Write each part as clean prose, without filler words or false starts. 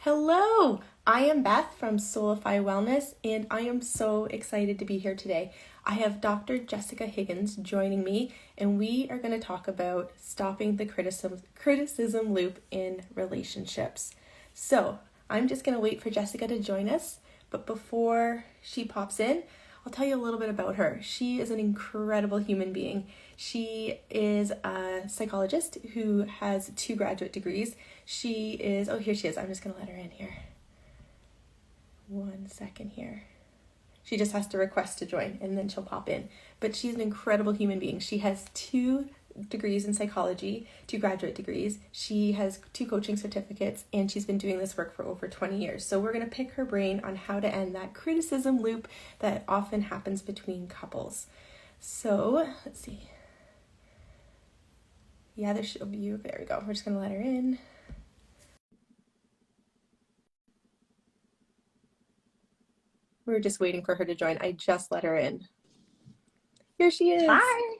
Hello, I am Beth from Soulify Wellness, and I am so excited to be here today. I have Dr. Jessica Higgins joining me, and we are going to talk about stopping the criticism loop in relationships. So, I'm just going to wait for Jessica to join us, but before she pops in, I'll tell you a little bit about her. She is an incredible human being. She is a psychologist who has 2 graduate degrees. Here she is. I'm just going to let her in here. 1 second here. She just has to request to join and then she'll pop in. But she's an incredible human being. She has 2 degrees in psychology, 2 graduate degrees. She has 2 coaching certificates, and she's been doing this work for over 20 years. So we're going to pick her brain on how to end that criticism loop that often happens between couples. So let's see. Yeah, there we go. We're just going to let her in. We're just waiting for her to join. I just let her in. Here she is. Hi.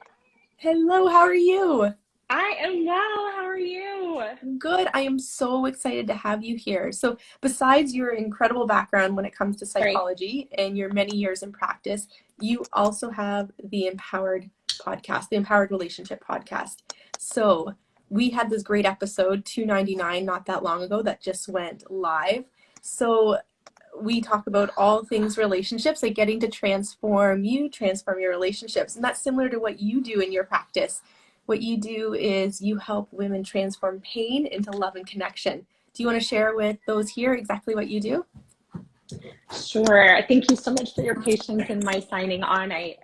Hello, how are you? I am well. How are you? Good. I am so excited to have you here. So besides your incredible background when it comes to psychology and your many years in practice, you also have the Empowered podcast, the Empowered Relationship podcast. So we had this great episode 299 not that long ago that just went live. So we talk about all things relationships, like getting to transform your relationships. And that's similar to what you do in your practice. What you do is you help women transform pain into love and connection. Do you want to share with those here exactly what you do? Sure. Thank you so much for your patience in my signing on. I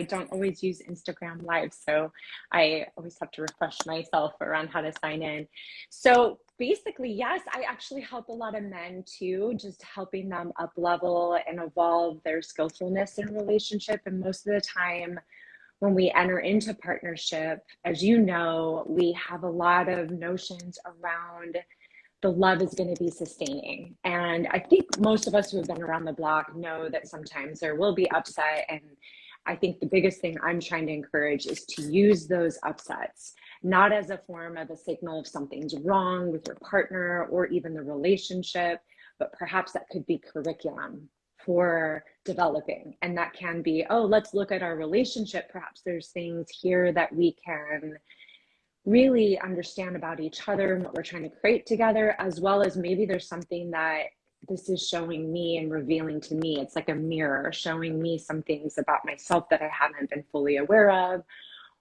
don't always use Instagram Live, so I always have to refresh myself around how to sign in. So basically, yes, I actually help a lot of men too, just helping them up level and evolve their skillfulness in relationship. And most of the time, when we enter into partnership, as you know, we have a lot of notions around the love is going to be sustaining. And I think most of us who have been around the block know that sometimes there will be upset. And I think the biggest thing I'm trying to encourage is to use those upsets, not as a form of a signal of something's wrong with your partner or even the relationship, but perhaps that could be curriculum for developing. And that can be, oh, let's look at our relationship. Perhaps there's things here that we can really understand about each other and what we're trying to create together, as well as maybe there's something that this is showing me and revealing to me. It's like a mirror showing me some things about myself that I haven't been fully aware of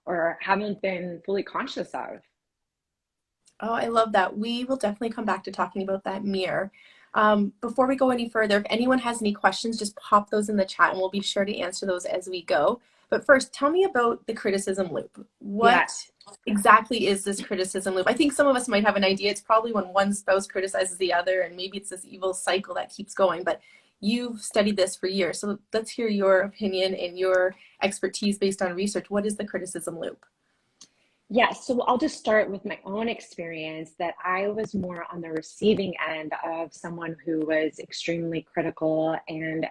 or haven't been fully conscious of. Oh, I love that. We will definitely come back to talking about that mirror. Before we go any further, if anyone has any questions, just pop those in the chat and we'll be sure to answer those as we go. But first, tell me about the criticism loop. What exactly is this criticism loop? I think some of us might have an idea. It's probably when one spouse criticizes the other, and maybe it's this evil cycle that keeps going. But you've studied this for years. So let's hear your opinion and your expertise based on research. What is the criticism loop? Yes, so I'll just start with my own experience that I was more on the receiving end of someone who was extremely critical, and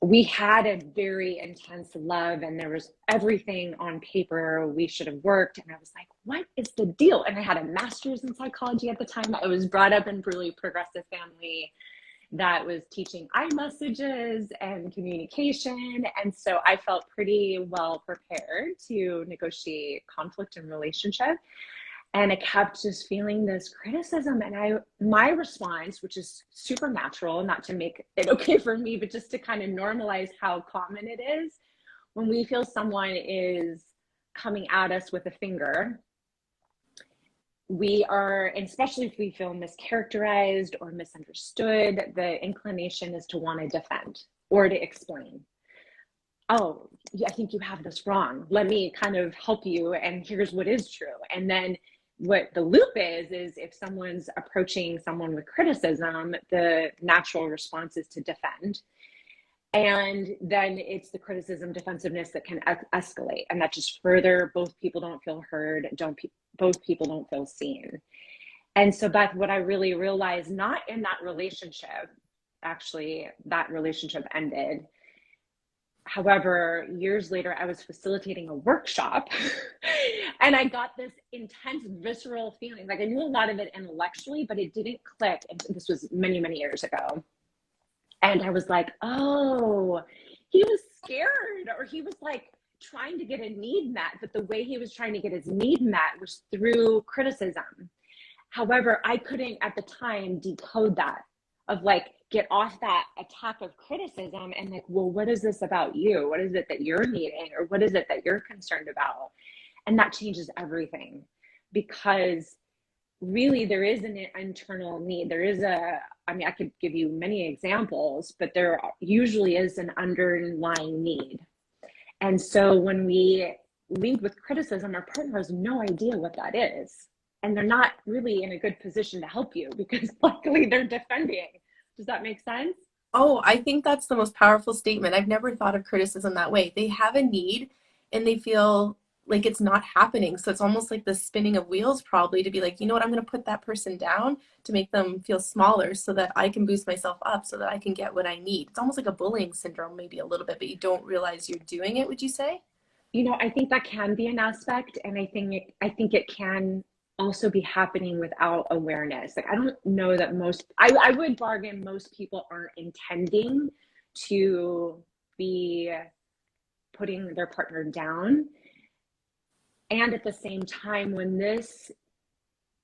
we had a very intense love and there was everything on paper we should have worked. And I was like, what is the deal? And I had a master's in psychology at the time. I was brought up in a really progressive family that was teaching iMessages and communication. And so I felt pretty well prepared to negotiate conflict in relationship. And I kept just feeling this criticism. And my response, which is super natural, not to make it okay for me, but just to kind of normalize how common it is when we feel someone is coming at us with a finger, we are, and especially if we feel mischaracterized or misunderstood, the inclination is to want to defend or to explain. Oh, I think you have this wrong. Let me kind of help you. And here's what is true. And then what the loop is if someone's approaching someone with criticism, the natural response is to defend. And then it's the criticism defensiveness that can escalate. And that just further, both people don't feel heard, both people don't feel seen. And so Beth, what I really realized, not in that relationship, actually that relationship ended, However, years later, I was facilitating a workshop and I got this intense visceral feeling. Like I knew a lot of it intellectually, but it didn't click. And this was many, many years ago. And I was like, oh, he was scared, or he was like trying to get a need met. But the way he was trying to get his need met was through criticism. However, I couldn't at the time decode that, of like, get off that attack of criticism and like, well, what is this about you? What is it that you're needing? Or what is it that you're concerned about? And that changes everything, because really there is an internal need. There is I could give you many examples, but there usually is an underlying need. And so when we lead with criticism, our partner has no idea what that is. And they're not really in a good position to help you, because luckily they're defending. Does that make sense? Oh, I think that's the most powerful statement. I've never thought of criticism that way. They have a need and they feel like it's not happening. So it's almost like the spinning of wheels, probably, to be like, you know what, I'm going to put that person down to make them feel smaller so that I can boost myself up so that I can get what I need. It's almost like a bullying syndrome, maybe a little bit, but you don't realize you're doing it, would you say? I think that can be an aspect, and I think it can also be happening without awareness. Like I don't know that I would bargain most people aren't intending to be putting their partner down. And at the same time, when this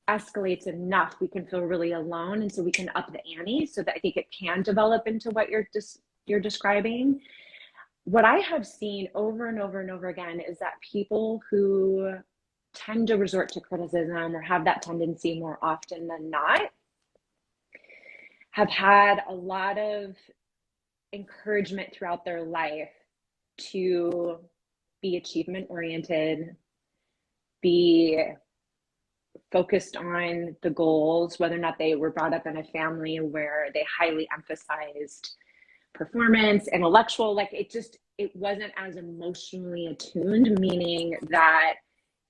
escalates enough, we can feel really alone, and so we can up the ante, so that I think it can develop into what you're describing. What I have seen over and over and over again is that people who tend to resort to criticism or have that tendency more often than not have had a lot of encouragement throughout their life to be achievement oriented, be focused on the goals, whether or not they were brought up in a family where they highly emphasized performance, intellectual, like it wasn't as emotionally attuned, meaning that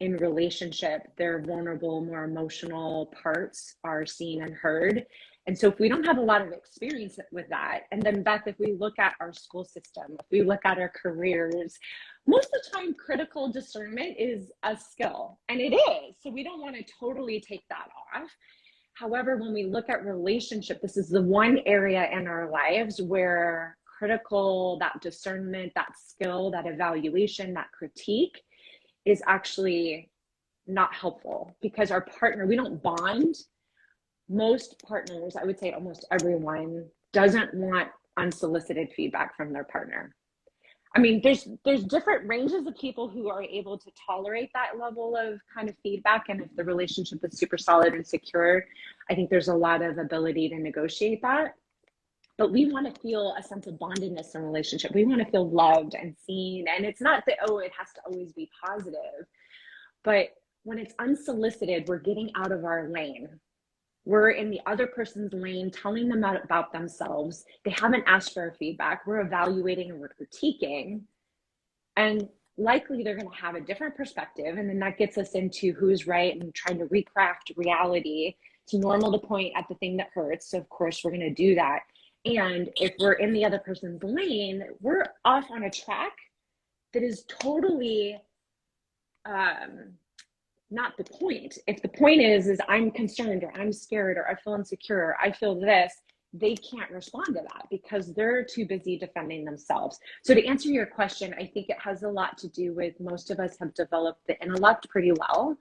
in relationship, their vulnerable, more emotional parts are seen and heard. And so if we don't have a lot of experience with that, and then Beth, if we look at our school system, if we look at our careers, most of the time critical discernment is a skill, and it is. So we don't want to totally take that off. However, when we look at relationship, this is the one area in our lives where critical, that discernment, that skill, that evaluation, that critique is actually not helpful, because our partner, we don't bond. Most partners, I would say almost everyone, doesn't want unsolicited feedback from their partner. I mean, there's different ranges of people who are able to tolerate that level of kind of feedback. And if the relationship is super solid and secure, I think there's a lot of ability to negotiate that. But we want to feel a sense of bondedness in a relationship. We want to feel loved and seen. And it's not that, oh, it has to always be positive. But when it's unsolicited, we're getting out of our lane. We're in the other person's lane, telling them about themselves. They haven't asked for feedback. We're evaluating and we're critiquing. And likely they're going to have a different perspective. And then that gets us into who's right and trying to recraft reality. It's normal to point at the thing that hurts. So, of course, we're going to do that. And if we're in the other person's lane, we're off on a track that is totally not the point. If the point is I'm concerned, or I'm scared, or I feel insecure, or I feel this, they can't respond to that because they're too busy defending themselves. So to answer your question, I think it has a lot to do with most of us have developed the intellect pretty well,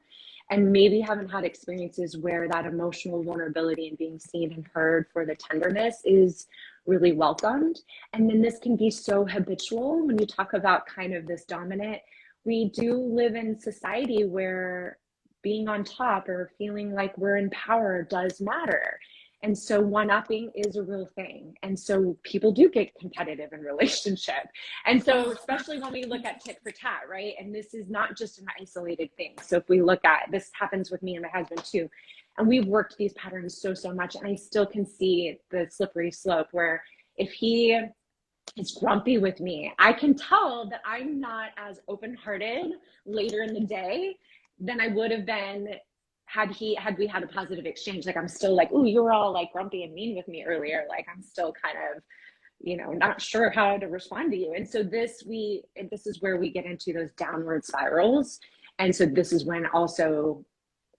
and maybe haven't had experiences where that emotional vulnerability and being seen and heard for the tenderness is really welcomed. And then this can be so habitual when you talk about kind of this dominant. We do live in society where being on top or feeling like we're in power does matter. And so one-upping is a real thing. And so people do get competitive in relationship. And so especially when we look at tit for tat, right? And this is not just an isolated thing. So if we look at, this happens with me and my husband too. And we've worked these patterns so much. And I still can see the slippery slope where if he is grumpy with me, I can tell that I'm not as open-hearted later in the day than I would have been had we had a positive exchange. Like I'm still like, ooh, you were all like grumpy and mean with me earlier. Like I'm still kind of not sure how to respond to you. And so this is where we get into those downward spirals. And so this is when also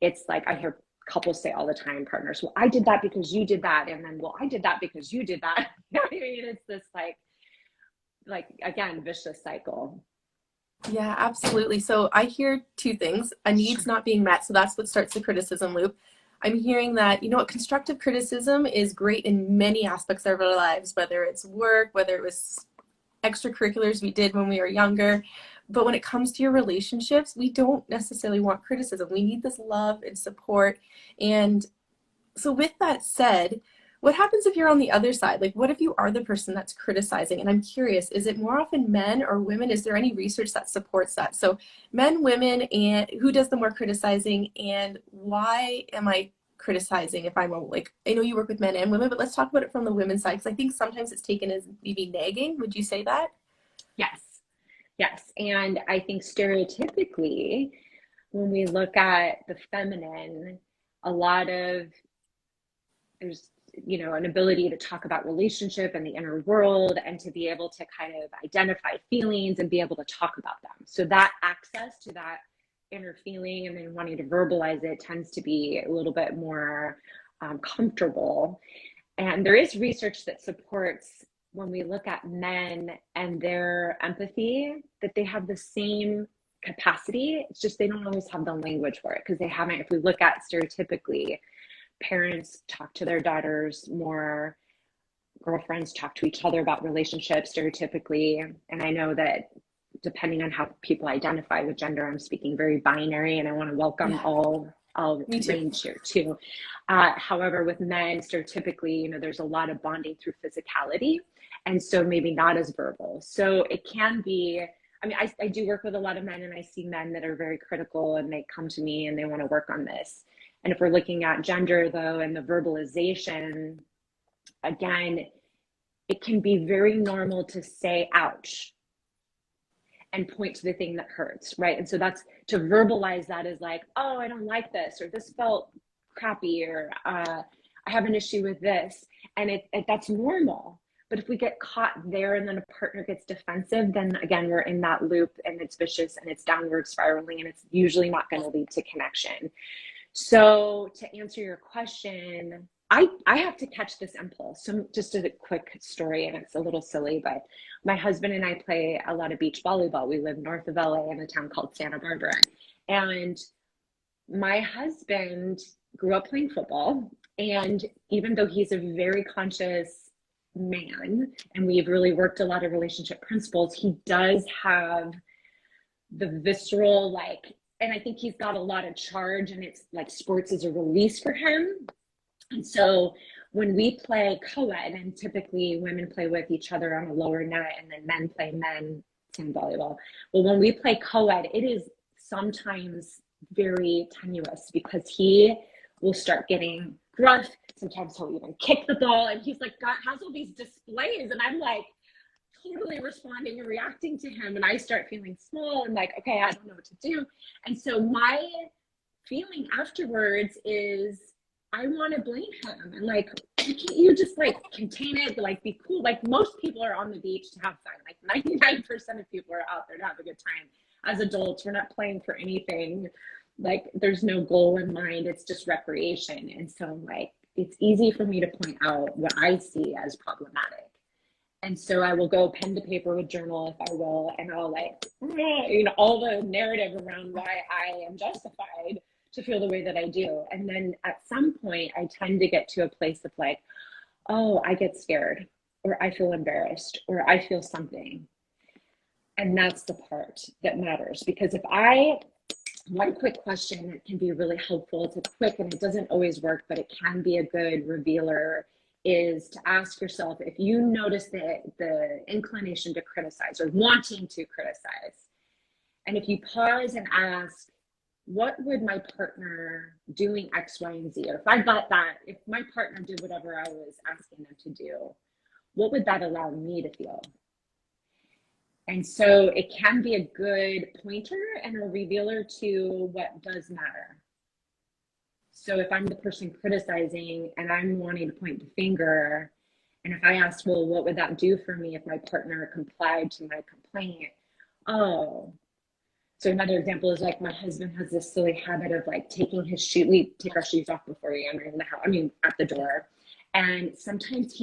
it's like, I hear couples say all the time, partners, well, I did that because you did that. And then, well, I did that because you did that. I mean, it's this like, again, vicious cycle. Yeah, absolutely. So I hear two things. A need's not being met. So that's what starts the criticism loop. I'm hearing that, constructive criticism is great in many aspects of our lives, whether it's work, whether it was extracurriculars we did when we were younger. But when it comes to your relationships, we don't necessarily want criticism. We need this love and support. And so with that said, what happens if you're on the other side? Like, what if you are the person that's criticizing? And I'm curious, is it more often men or women? Is there any research that supports that? So men, women, and who does the more criticizing, and why am I criticizing if I'm like, I know you work with men and women, but let's talk about it from the women's side, because I think sometimes it's taken as maybe nagging. Would you say that? Yes. And I think stereotypically, when we look at the feminine, a lot of there's an ability to talk about relationship and the inner world, and to be able to kind of identify feelings and be able to talk about them. So that access to that inner feeling and then wanting to verbalize it tends to be a little bit more comfortable. And there is research that supports, when we look at men and their empathy, that they have the same capacity. It's just they don't always have the language for it, because they haven't, if we look at stereotypically, parents talk to their daughters more, girlfriends talk to each other about relationships stereotypically. And I know that depending on how people identify with gender, I'm speaking very binary, and I want to welcome all range here too. However, with men, stereotypically, there's a lot of bonding through physicality, and so maybe not as verbal. So it can be, I mean, I do work with a lot of men, and I see men that are very critical, and they come to me and they want to work on this. And if we're looking at gender, though, and the verbalization, again, it can be very normal to say, ouch, and point to the thing that hurts, right? And so that's, to verbalize that is like, oh, I don't like this, or this felt crappy, or I have an issue with this. And that's normal. But if we get caught there and then a partner gets defensive, then again, we're in that loop, and it's vicious and it's downward spiraling, and it's usually not going to lead to connection. So to answer your question, I have to catch this impulse. So just a quick story, and it's a little silly, but my husband and I play a lot of beach volleyball. We live north of LA in a town called Santa Barbara. And my husband grew up playing football. And even though he's a very conscious man, and we've really worked a lot of relationship principles, he does have the visceral, and I think he's got a lot of charge, and it's like sports is a release for him. And so when we play co-ed, and typically women play with each other on a lower net, and then men play men in volleyball. Well, when we play co-ed, it is sometimes very tenuous, because he will start getting gruff. Sometimes he'll even kick the ball, and he's like, God, has all these displays. And I'm like, totally responding and reacting to him, and I start feeling small and like, okay, I don't know what to do. And so my feeling afterwards is, I want to blame him, and like, can't you just contain it, be cool? Most people are on the beach to have fun. 99% of people are out there to have a good time. As adults, we're not playing for anything. There's no goal in mind. It's just recreation. And so it's easy for me to point out what I see as problematic. And so I will go pen to paper with journal, if I will, and I'll all the narrative around why I am justified to feel the way that I do. And then at some point I tend to get to a place of oh, I get scared, or I feel embarrassed, or I feel something. And that's the part that matters, because one quick question that can be really helpful, it's quick and it doesn't always work, but it can be a good revealer, is to ask yourself, if you notice the inclination to criticize or wanting to criticize, and if you pause and ask, what would my partner doing X, Y, and Z, or if I got that, if my partner did whatever I was asking them to do, what would that allow me to feel? And so it can be a good pointer and a revealer to what does matter. So if I'm the person criticizing and I'm wanting to point the finger, And if I asked, well, what would that do for me if my partner complied to my complaint? Oh, so another example is like my husband has this silly habit of like taking his shoe. We take our shoes off before we enter in the house. I mean, at the door. And sometimes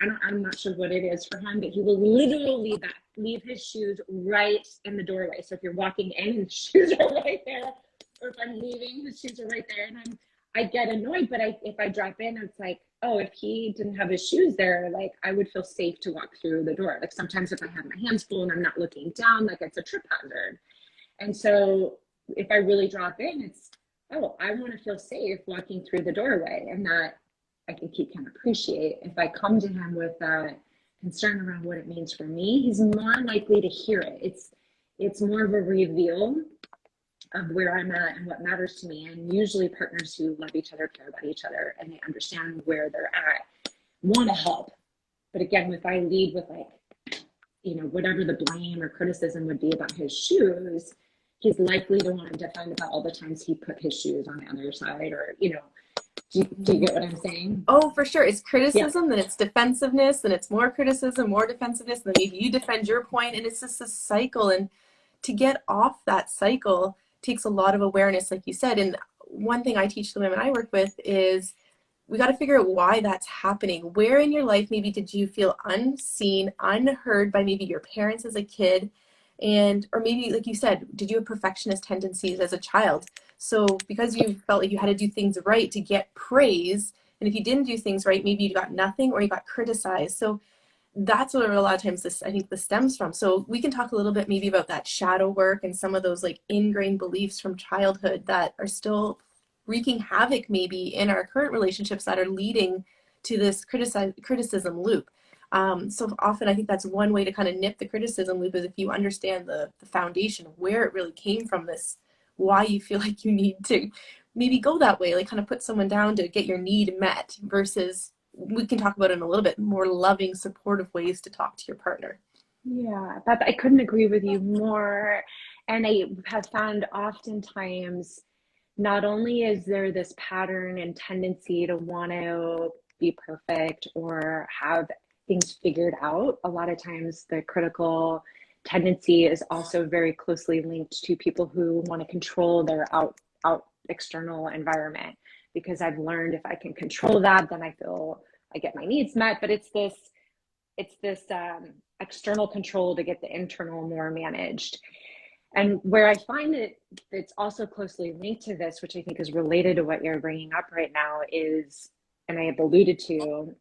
I'm not sure what it is for him, but he will literally leave his shoes right in the doorway. So if you're walking in, his shoes are right there, or if I'm leaving, his shoes are right there, and I get annoyed. But if I drop in, it's like, oh, if he didn't have his shoes there, like I would feel safe to walk through the door. Like sometimes if I have my hands full and I'm not looking down, like it's a trip hazard. And so if I really drop in, it's, oh, I want to feel safe walking through the doorway, and that I think he can appreciate. If I come to him with that concern around what it means for me, he's more likely to hear it. It's more of a reveal of where I'm at and what matters to me. And usually partners who love each other, care about each other, and they understand where they're at, want to help. But again, if I lead with like, you know, whatever the blame or criticism would be about his shoes, he's likely to want to defend about all the times he put his shoes on the other side, or, you know, do you get what I'm saying? Oh, for sure. It's criticism, then it's defensiveness, then it's more criticism, more defensiveness, then you defend your point, and it's just a cycle. And to get off that cycle takes a lot of awareness, like you said. And one thing I teach the women I work with is we got to figure out why that's happening. Where in your life maybe did you feel unseen, unheard by maybe your parents as a kid? And, or maybe, like you said, did you have perfectionist tendencies as a child? So because you felt like you had to do things right to get praise, and if you didn't do things right, maybe you got nothing or you got criticized. So that's what a lot of times I think this stems from. So we can talk a little bit maybe about that shadow work and some of those like ingrained beliefs from childhood that are still wreaking havoc maybe in our current relationships that are leading to this criticism loop. So often I think that's one way to kind of nip the criticism loop, is if you understand the foundation of where it really came from, this, why you feel like you need to maybe go that way, like kind of put someone down to get your need met, versus, we can talk about it in a little bit, more loving, supportive ways to talk to your partner. Yeah, Beth, I couldn't agree with you more. And I have found oftentimes, not only is there this pattern and tendency to want to be perfect or have things figured out, a lot of times the critical tendency is also very closely linked to people who want to control their out external environment. Because I've learned if I can control that, then I feel I get my needs met. But it's this external control to get the internal more managed. And where I find it, it's also closely linked to this, which I think is related to what you're bringing up right now, is, and I have alluded to,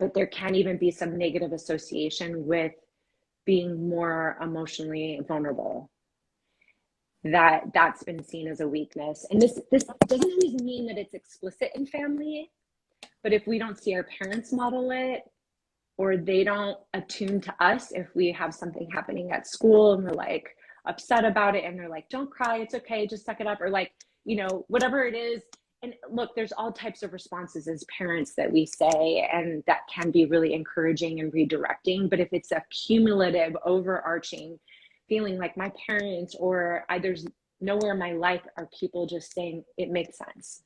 but there can even be some negative association with being more emotionally vulnerable. That's been seen as a weakness. And this doesn't always mean that it's explicit in family, but if we don't see our parents model it, or they don't attune to us if we have something happening at school and we're like upset about it and they're like, don't cry, it's okay, just suck it up, or like, you know, whatever it is. And look, there's all types of responses as parents that we say, and that can be really encouraging and redirecting. But if it's a cumulative, overarching feeling like my parents or there's nowhere in my life are people just saying, it makes sense.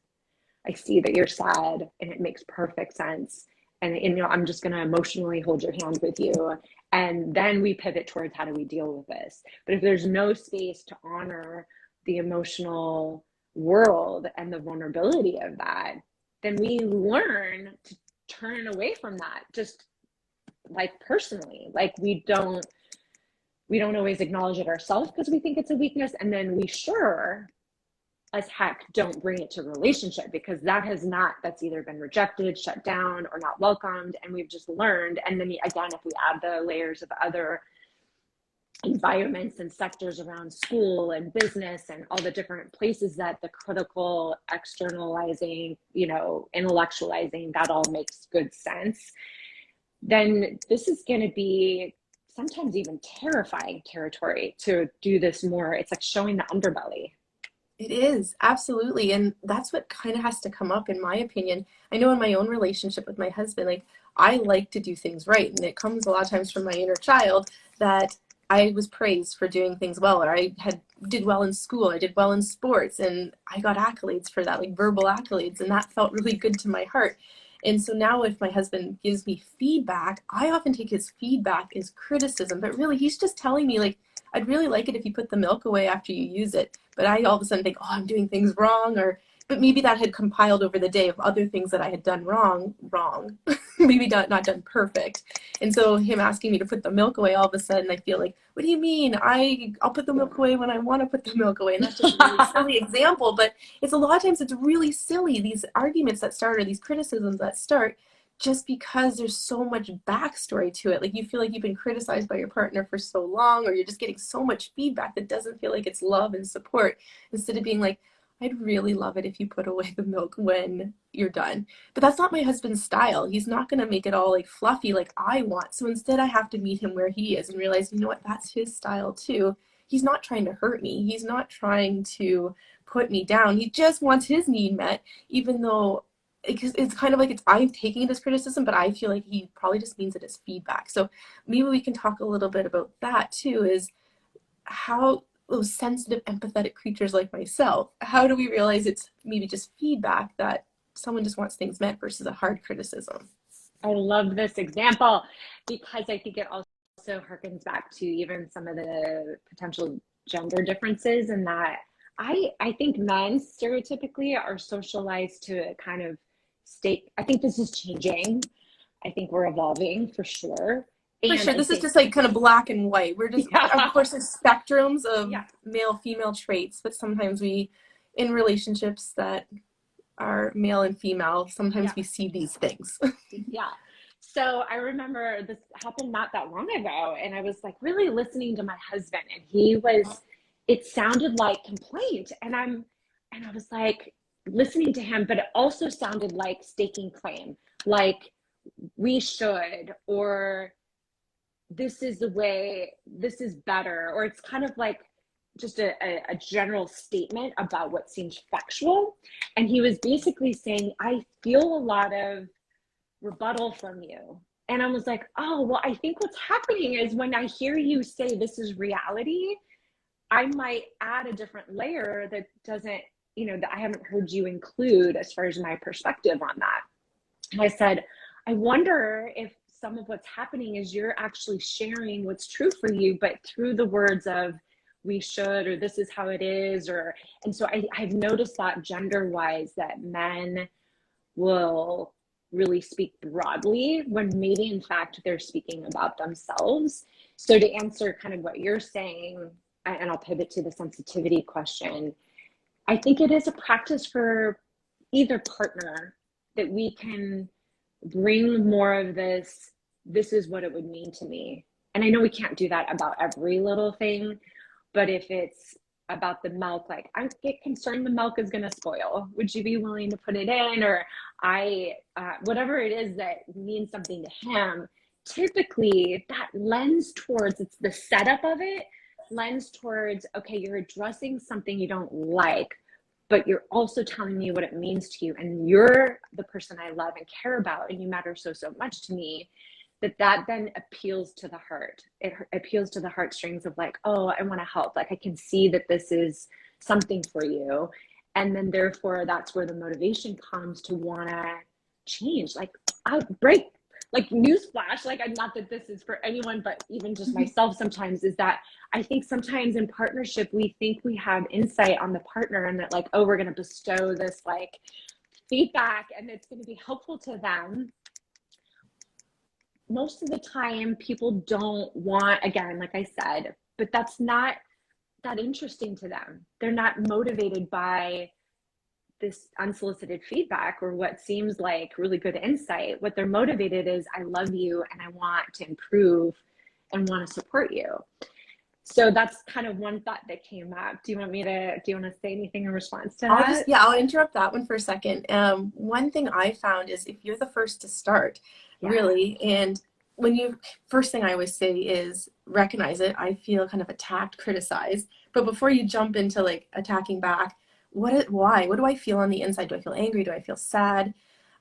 I see that you're sad and it makes perfect sense. And you know, I'm just going to emotionally hold your hand with you. And then we pivot towards how do we deal with this. But if there's no space to honor the emotional world and the vulnerability of that, then we learn to turn away from that, just like personally. Like we don't always acknowledge it ourselves because we think it's a weakness. And then we sure as heck don't bring it to relationship, because that's either been rejected, shut down, or not welcomed. And we've just learned. And then again, if we add the layers of other environments and sectors around school and business and all the different places that the critical externalizing, you know, intellectualizing, that all makes good sense, then this is going to be sometimes even terrifying territory to do this more. It's like showing the underbelly. It is, absolutely. And that's what kind of has to come up, in my opinion. I know in my own relationship with my husband, like I like to do things right. And it comes a lot of times from my inner child that I was praised for doing things well, or I did well in school, I did well in sports, and I got accolades for that, like verbal accolades. And that felt really good to my heart. And so now if my husband gives me feedback, I often take his feedback as criticism, but really he's just telling me like, I'd really like it if you put the milk away after you use it. But I all of a sudden think, oh, I'm doing things wrong, or but maybe that had compiled over the day of other things that I had done wrong, maybe not done perfect. And so him asking me to put the milk away, all of a sudden I feel like, what do you mean? I'll put the milk away when I want to put the milk away. And that's just a really silly example, but it's a lot of times it's really silly, these arguments that start or these criticisms that start just because there's so much backstory to it. Like you feel like you've been criticized by your partner for so long, or you're just getting so much feedback that doesn't feel like it's love and support, instead of being like, I'd really love it if you put away the milk when you're done. But that's not my husband's style. He's not going to make it all like fluffy like I want. So instead I have to meet him where he is and realize, you know what, that's his style too. He's not trying to hurt me. He's not trying to put me down. He just wants his need met, even though it's kind of like I'm taking it as criticism, but I feel like he probably just means it as feedback. So maybe we can talk a little bit about that too, is how those sensitive, empathetic creatures like myself, how do we realize it's maybe just feedback, that someone just wants things met versus a hard criticism? I love this example because I think it also harkens back to even some of the potential gender differences, in that I think men stereotypically are socialized to kind of state, I think this is changing. I think we're evolving for sure. For sure. This is just like kind of black and white. We're just, of course, there's spectrums of male, female traits, but sometimes we, in relationships that are male and female, sometimes we see these things. So I remember this happened not that long ago, and I was like really listening to my husband, and it sounded like complaint. And I was like listening to him, but it also sounded like staking claim, like we should, or this is the way, this is better, or it's kind of like just a general statement about what seems factual. And he was basically saying, I feel a lot of rebuttal from you. And I was like, oh, well, I think what's happening is when I hear you say this is reality, I might add a different layer that doesn't, that I haven't heard you include as far as my perspective on that. And I said, I wonder if some of what's happening is you're actually sharing what's true for you, but through the words of we should, or this is how it is, and so I've noticed that gender-wise that men will really speak broadly when maybe in fact they're speaking about themselves. So to answer kind of what you're saying, and I'll pivot to the sensitivity question, I think it is a practice for either partner that we can bring more of this is what it would mean to me. And I know we can't do that about every little thing, but if it's about the milk, like I get concerned the milk is going to spoil, would you be willing to put it in? Or whatever it is that means something to him, typically that lends towards, it's the setup of it, lends towards, okay, you're addressing something you don't like, but you're also telling me what it means to you. And you're the person I love and care about, and you matter so much to me, that then appeals to the heart. It appeals to the heartstrings of like, oh, I want to help. Like I can see that this is something for you. And then therefore that's where the motivation comes to want to change. Like I break, like newsflash, like not that this is for anyone, but even just myself sometimes, is that I think sometimes in partnership, we think we have insight on the partner and that like, oh, we're going to bestow this like feedback and it's going to be helpful to them. Most of the time people don't want, again, like I said, but that's not that interesting to them. They're not motivated by this unsolicited feedback or what seems like really good insight. What they're motivated is, I love you and I want to improve and want to support you. So that's kind of one thought that came up. Do you want to say anything in response to that? I'll interrupt that one for a second. One thing I found is if you're the first to start, really, and first thing I always say is recognize it. I feel kind of attacked, criticized, but before you jump into like attacking back, why? What do I feel on the inside? Do I feel angry? Do I feel sad?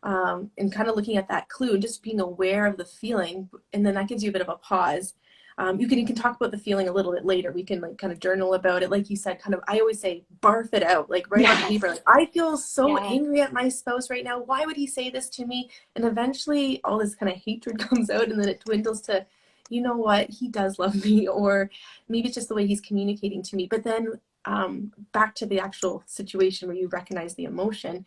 And kind of looking at that clue and just being aware of the feeling, and then that gives you a bit of a pause. You can talk about the feeling a little bit later. We can like kind of journal about it. Like you said, kind of, I always say, barf it out, like write on paper. Like, I feel so angry at my spouse right now. Why would he say this to me? And eventually all this kind of hatred comes out, and then it dwindles to, you know what, he does love me, or maybe it's just the way he's communicating to me. But then back to the actual situation where you recognize the emotion,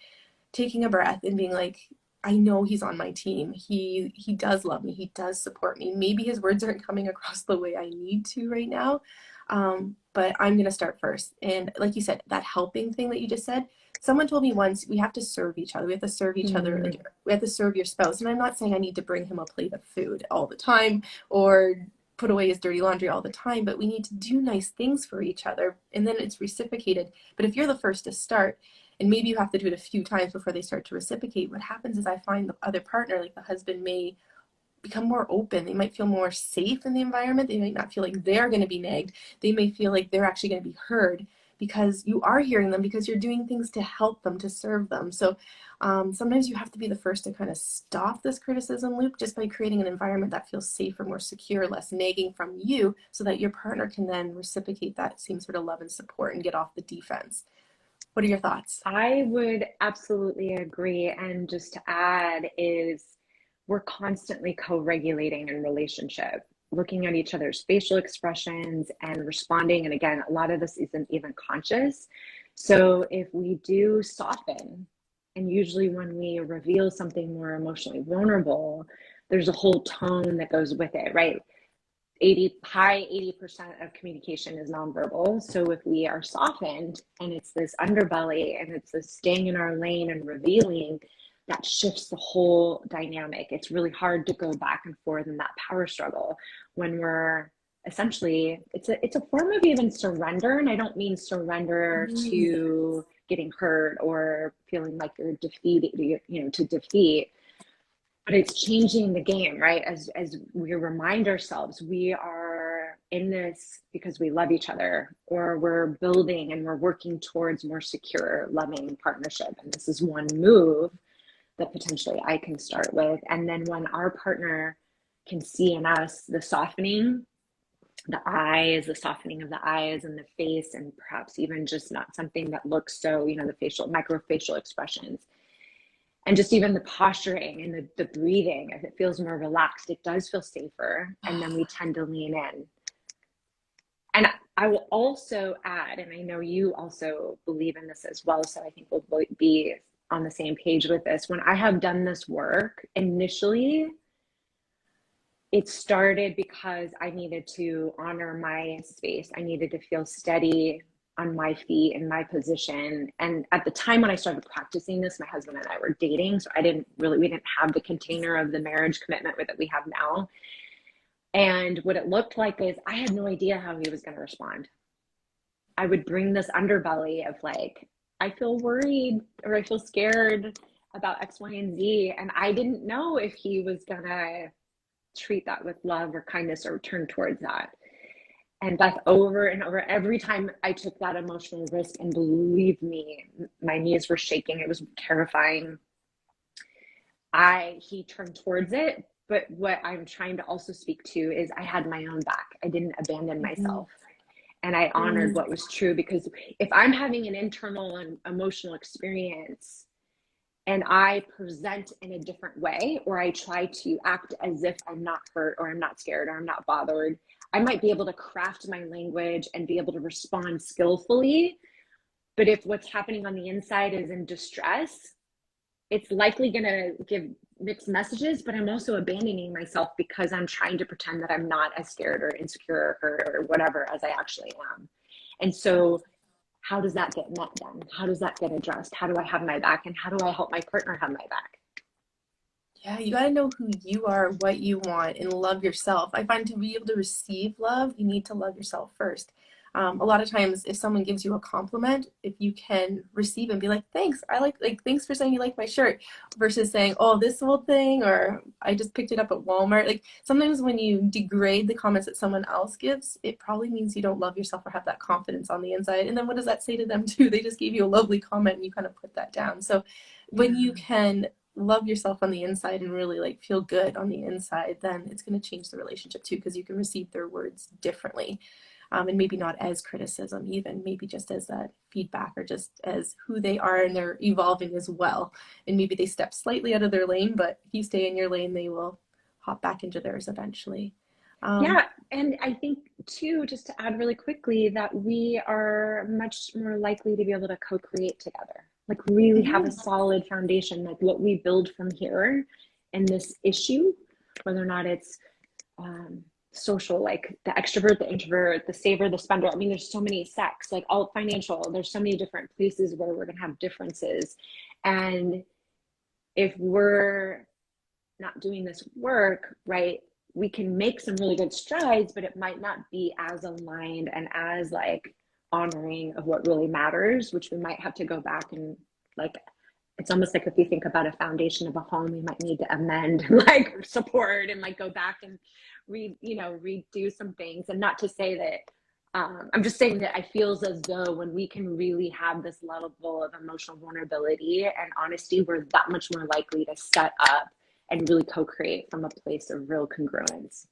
taking a breath and being like, I know he's on my team. He does love me. He does support me. Maybe his words aren't coming across the way I need to right now, but I'm going to start first. And like you said, that helping thing that you just said, someone told me once, we have to serve each other. We have to serve each other. Like, we have to serve your spouse. And I'm not saying I need to bring him a plate of food all the time or put away his dirty laundry all the time, but we need to do nice things for each other. And then it's reciprocated. But if you're the first to start, and maybe you have to do it a few times before they start to reciprocate, what happens is I find the other partner, like the husband, may become more open. They might feel more safe in the environment. They might not feel like they're going to be nagged. They may feel like they're actually going to be heard because you are hearing them, because you're doing things to help them, to serve them. So sometimes you have to be the first to kind of stop this criticism loop just by creating an environment that feels safer, more secure, less nagging from you, so that your partner can then reciprocate that same sort of love and support and get off the defense. What are your thoughts? I would absolutely agree. And just to add is we're constantly co-regulating in relationship, looking at each other's facial expressions and responding. And again, a lot of this isn't even conscious. So if we do soften, and usually when we reveal something more emotionally vulnerable, there's a whole tone that goes with it, right? 80% of communication is nonverbal. So if we are softened and it's this underbelly and it's this staying in our lane and revealing, that shifts the whole dynamic. It's really hard to go back and forth in that power struggle when we're essentially, it's a form of even surrender. And I don't mean surrender to getting hurt or feeling like you're defeated, to defeat. But it's changing the game, right? As we remind ourselves, we are in this because we love each other, or we're building and we're working towards more secure, loving partnership. And this is one move that potentially I can start with. And then when our partner can see in us the softening, the softening of the eyes and the face, and perhaps even just not something that looks so, the microfacial expressions. And just even the posturing and the breathing, if it feels more relaxed, it does feel safer. And then we tend to lean in. And I will also add, and I know you also believe in this as well, so I think we'll be on the same page with this. When I have done this work, initially, it started because I needed to honor my space. I needed to feel steady on my feet in my position. And at the time when I started practicing this, my husband and I were dating. So we didn't have the container of the marriage commitment that we have now. And what it looked like is I had no idea how he was going to respond. I would bring this underbelly of like, I feel worried or I feel scared about X, Y, and Z. And I didn't know if he was going to treat that with love or kindness or turn towards that. And Beth, over and over, every time I took that emotional risk, and believe me, my knees were shaking. It was terrifying. He turned towards it. But what I'm trying to also speak to is I had my own back. I didn't abandon myself. And I honored what was true, because if I'm having an internal and emotional experience and I present in a different way, or I try to act as if I'm not hurt or I'm not scared or I'm not bothered, I might be able to craft my language and be able to respond skillfully. But if what's happening on the inside is in distress, it's likely going to give mixed messages, but I'm also abandoning myself because I'm trying to pretend that I'm not as scared or insecure or whatever as I actually am. And so how does that get met then? How does that get addressed? How do I have my back? And how do I help my partner have my back? Yeah, you got to know who you are, what you want, and love yourself. I find to be able to receive love, you need to love yourself first. A lot of times, if someone gives you a compliment, if you can receive and be like, thanks, thanks for saying you like my shirt, versus saying, oh, this old thing, or I just picked it up at Walmart. Like, sometimes when you degrade the comments that someone else gives, it probably means you don't love yourself or have that confidence on the inside. And then what does that say to them too? They just gave you a lovely comment and you kind of put that down. So when you can love yourself on the inside and really like feel good on the inside, then it's going to change the relationship too, because you can receive their words differently. And maybe not as criticism, even maybe just as that feedback, or just as who they are, and they're evolving as well. And maybe they step slightly out of their lane, but if you stay in your lane, they will hop back into theirs eventually. Yeah, and I think too, just to add really quickly, that we are much more likely to be able to co-create together, like really have a solid foundation, like what we build from here in this issue, whether or not it's social, like the extrovert, the introvert, the saver, the spender. I mean, there's so many sects, like all financial, there's so many different places where we're going to have differences. And if we're not doing this work, right, we can make some really good strides, but it might not be as aligned and as like honoring of what really matters, which we might have to go back and like, it's almost like if we think about a foundation of a home, we might need to amend, like support, and like go back and redo some things. And not to say that, I'm just saying that I feel as though when we can really have this level of emotional vulnerability and honesty, we're that much more likely to set up and really co-create from a place of real congruence.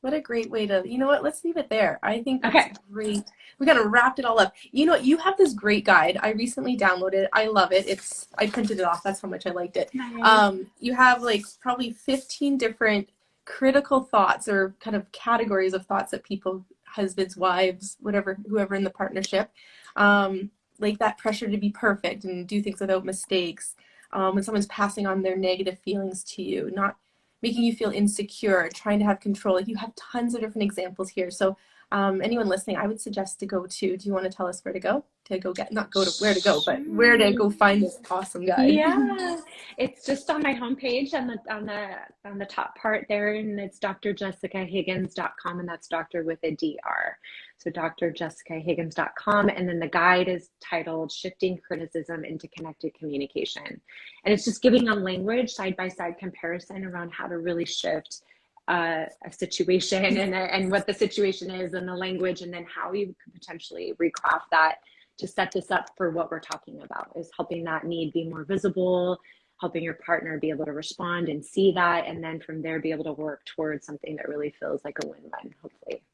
What a great way to, you know what, let's leave it there. I think that's great. We kind of wrapped it all up. You know what, you have this great guide. I recently downloaded. I love it. I printed it off. That's how much I liked it. Nice. You have like probably 15 different critical thoughts, or kind of categories of thoughts that people, husbands, wives, whoever in the partnership, like that pressure to be perfect and do things without mistakes. When someone's passing on their negative feelings to you, not making you feel insecure, trying to have control. Like, you have tons of different examples here. So anyone listening, I would suggest to go to, do you want to tell us where to go? To go get, not go to where to go, but where to go find this awesome guide. Yeah, it's just on my homepage on the top part there, and it's drjessicahiggins.com, and that's doctor with a DR. So drjessicahiggins.com, and then the guide is titled Shifting Criticism into Connected Communication. And it's just giving a language side-by-side comparison around how to really shift a situation and what the situation is, and the language, and then how you could potentially recraft that to set this up for what we're talking about, is helping that need be more visible, helping your partner be able to respond and see that, and then from there be able to work towards something that really feels like a win-win, hopefully.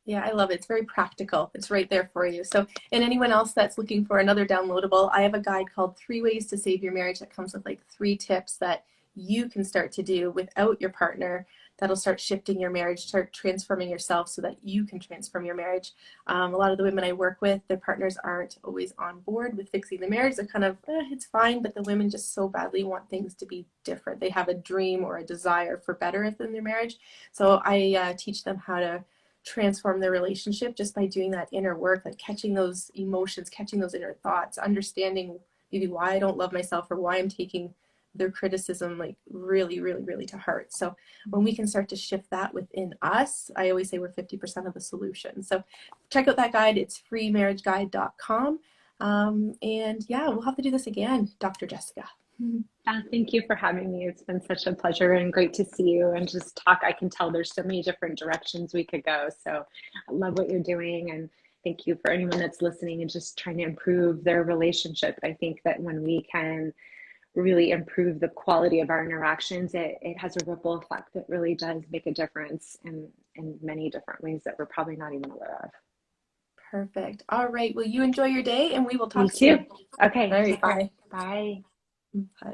Yeah, I love it. It's very practical. It's right there for you. So, and anyone else that's looking for another downloadable, I have a guide called 3 Ways to Save Your Marriage that comes with like 3 tips that you can start to do without your partner, that'll start shifting your marriage, start transforming yourself so that you can transform your marriage. A lot of the women I work with, their partners aren't always on board with fixing the marriage. They're kind of, it's fine, but the women just so badly want things to be different. They have a dream or a desire for better within their marriage. So I teach them how to transform their relationship just by doing that inner work, like catching those emotions, catching those inner thoughts, understanding maybe why I don't love myself, or why I'm taking their criticism like really, really, really to heart. So when we can start to shift that within us, I always say we're 50% of the solution. So check out that guide. It's freemarriageguide.com. And yeah, we'll have to do this again, Dr. Jessica. Thank you for having me. It's been such a pleasure and great to see you and just talk. I can tell there's so many different directions we could go. So I love what you're doing. And thank you for anyone that's listening and just trying to improve their relationship. I think that when we can really improve the quality of our interactions, it has a ripple effect that really does make a difference in many different ways that we're probably not even aware of. Perfect. All right. Well, you enjoy your day, and we will talk soon. You too. Okay. All right. Bye. Bye. Bye.